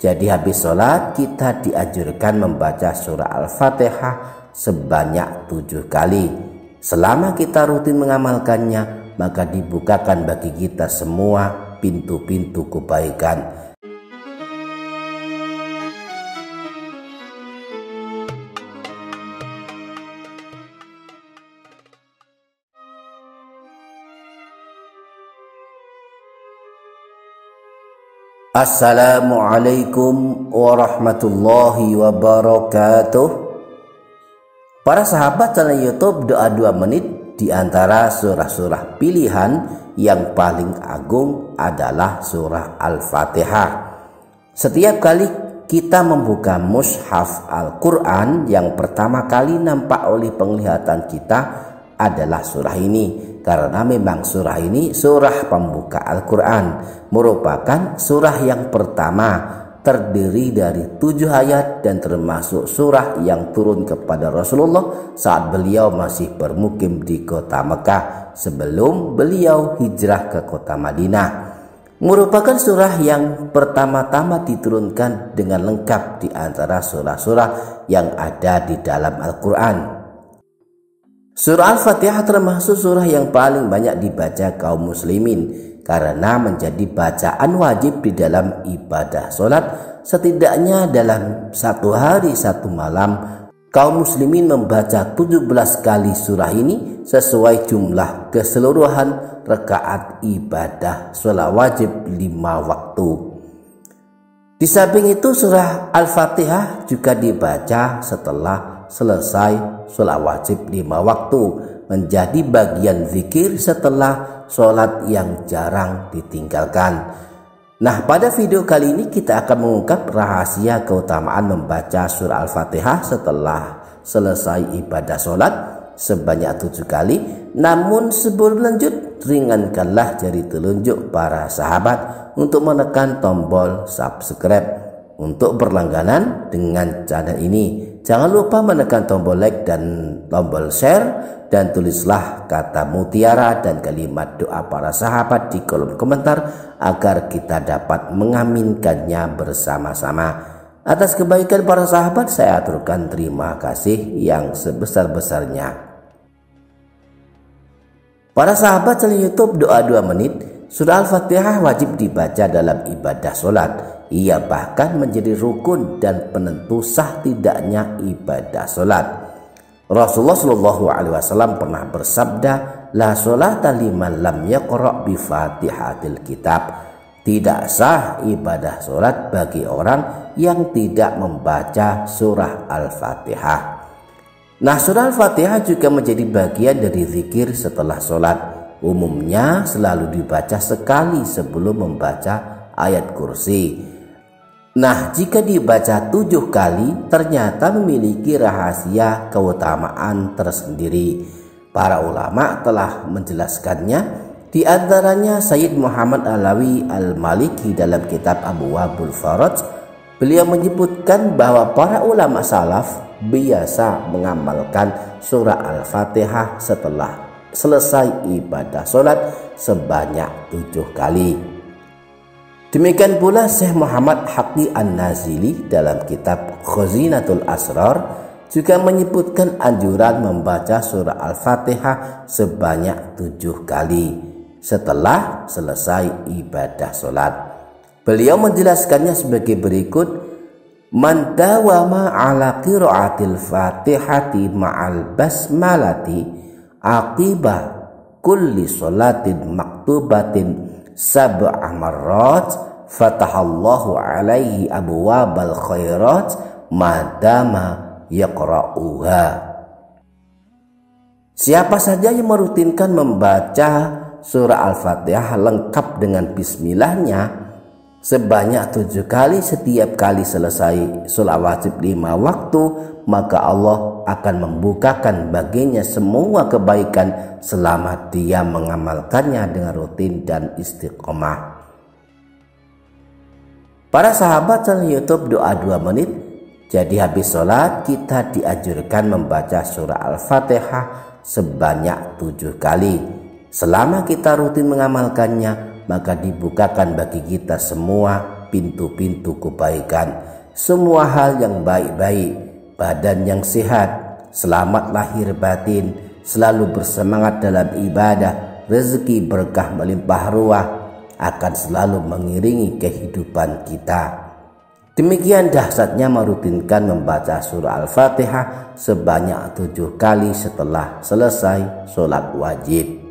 Jadi habis sholat kita dianjurkan membaca surah Al-Fatihah sebanyak 7 kali. Selama kita rutin mengamalkannya, maka dibukakan bagi kita semua pintu-pintu kebaikan. Assalamualaikum warahmatullahi wabarakatuh. Para sahabat channel YouTube Doa 2 Menit, di antara surah-surah pilihan yang paling agung adalah surah Al-Fatihah. Setiap kali kita membuka mushaf Al-Quran, yang pertama kali nampak oleh penglihatan kita adalah surah ini. Karena memang surah ini surah pembuka Al-Quran, merupakan surah yang pertama, terdiri dari 7 ayat dan termasuk surah yang turun kepada Rasulullah saat beliau masih bermukim di kota Mekah sebelum beliau hijrah ke kota Madinah. Merupakan surah yang pertama-tama diturunkan dengan lengkap di antara surah-surah yang ada di dalam Al-Quran. Surah Al-Fatihah termasuk surah yang paling banyak dibaca kaum muslimin karena menjadi bacaan wajib di dalam ibadah sholat. Setidaknya dalam 1 hari 1 malam kaum muslimin membaca 17 kali surah ini sesuai jumlah keseluruhan rakaat ibadah sholat wajib 5 waktu. Di samping itu surah Al-Fatihah juga dibaca setelah selesai sholat wajib 5 waktu, menjadi bagian zikir setelah sholat yang jarang ditinggalkan. Nah, pada video kali ini kita akan mengungkap rahasia keutamaan membaca surah Al-Fatihah setelah selesai ibadah sholat sebanyak 7 kali. Namun sebelum lanjut, ringankanlah jari telunjuk para sahabat untuk menekan tombol subscribe untuk berlangganan dengan channel ini. Jangan lupa menekan tombol like dan tombol share, dan tulislah kata mutiara dan kalimat doa para sahabat di kolom komentar agar kita dapat mengaminkannya bersama-sama. Atas kebaikan para sahabat saya aturkan terima kasih yang sebesar-besarnya. Para sahabat channel YouTube Doa 2 Menit, surah Al-Fatihah wajib dibaca dalam ibadah sholat. Ia bahkan menjadi rukun dan penentu sah tidaknya ibadah sholat. Rasulullah SAW pernah bersabda, la sholata liman lam yaqra' bi fatihatil kitab. Tidak sah ibadah sholat bagi orang yang tidak membaca surah Al-Fatihah. Nah, surah Al-Fatihah juga menjadi bagian dari zikir setelah sholat. Umumnya selalu dibaca sekali sebelum membaca ayat kursi. Nah, jika dibaca 7 kali ternyata memiliki rahasia keutamaan tersendiri. Para ulama telah menjelaskannya, di antaranya Sayyid Muhammad Alawi Al-Maliki dalam kitab Abwabul Faraj. Beliau menyebutkan bahwa para ulama salaf biasa mengamalkan surah Al-Fatihah setelah selesai ibadah sholat sebanyak 7 kali. Demikian pula Syekh Muhammad Haqi An-Nazili dalam kitab Khazinatul Asrar juga menyebutkan anjuran membaca surah Al-Fatihah sebanyak 7 kali setelah selesai ibadah sholat. Beliau menjelaskannya sebagai berikut: man dawama ala qiraatil Fatihati ma'al basmalati aqibah kulli sholatin maktubatin sab'a marrat fatahallahu alaihi abwabal khairat madama yaqra'uha. Siapa saja yang merutinkan membaca surah Al-Fatihah lengkap dengan bismillahnya sebanyak 7 kali setiap kali selesai sholat wajib 5 waktu, maka Allah akan membukakan baginya semua kebaikan selama dia mengamalkannya dengan rutin dan istiqomah. Para sahabat channel YouTube Doa 2 Menit, jadi habis sholat kita dianjurkan membaca surah Al-Fatihah sebanyak 7 kali. Selama kita rutin mengamalkannya, maka dibukakan bagi kita semua pintu-pintu kebaikan, semua hal yang baik-baik, badan yang sehat, selamat lahir batin, selalu bersemangat dalam ibadah, rezeki berkah melimpah ruah akan selalu mengiringi kehidupan kita. Demikian dahsyatnya merutinkan membaca surah Al-Fatihah sebanyak 7 kali setelah selesai sholat wajib.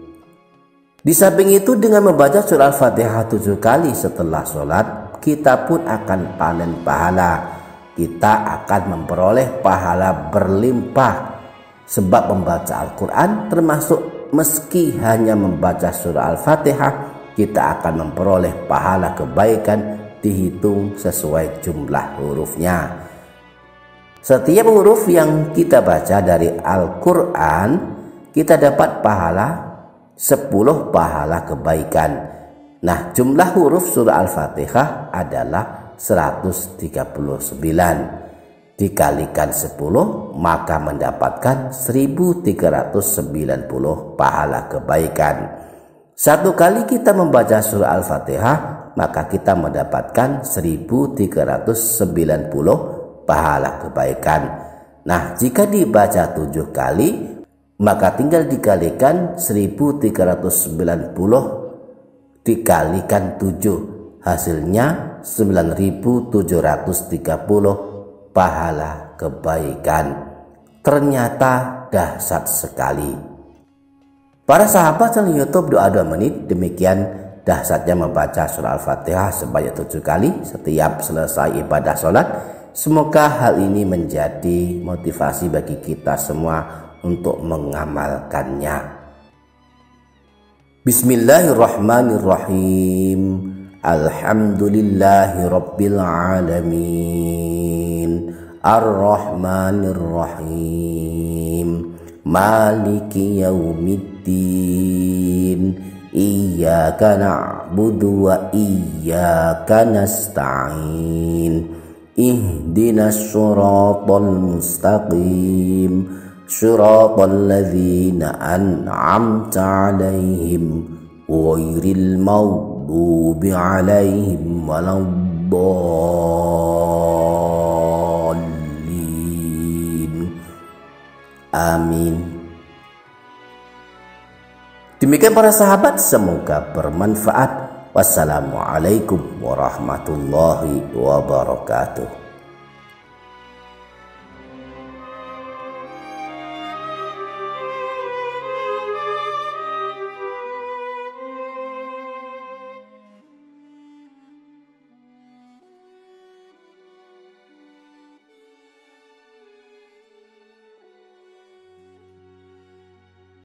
Di samping itu, dengan membaca surah Al-Fatihah 7 kali setelah sholat, kita pun akan panen pahala. Kita akan memperoleh pahala berlimpah. Sebab membaca Al-Quran termasuk meski hanya membaca surah Al-Fatihah, kita akan memperoleh pahala kebaikan dihitung sesuai jumlah hurufnya. Setiap huruf yang kita baca dari Al-Quran, kita dapat pahala 10 pahala kebaikan. Nah, jumlah huruf surah Al-Fatihah adalah 139. Dikalikan 10 maka mendapatkan 1390 pahala kebaikan. Satu kali kita membaca surah Al-Fatihah, maka kita mendapatkan 1390 pahala kebaikan. Nah, jika dibaca 7 kali, maka tinggal dikalikan 1390 dikalikan 7, hasilnya 9730 pahala kebaikan. Ternyata dahsyat sekali. Para sahabat channel YouTube Doa 2 Menit, demikian dahsyatnya membaca surah Al-Fatihah sebanyak 7 kali setiap selesai ibadah sholat. Semoga hal ini menjadi motivasi bagi kita semua untuk mengamalkannya. Bismillahirrahmanirrahim. Alhamdulillahi Rabbil Alamin, Ar-Rahmanirrahim, Maliki Yaumiddin, Iyyaka na'budu wa iyyaka nasta'in, Ihdinas siratal mustaqim, Siratal ladzina an'amta 'alaihim, ghairil maghdubi 'alaihim waladdallin. Amin. Demikian para sahabat, semoga bermanfaat. Wassalamualaikum warahmatullahi wabarakatuh.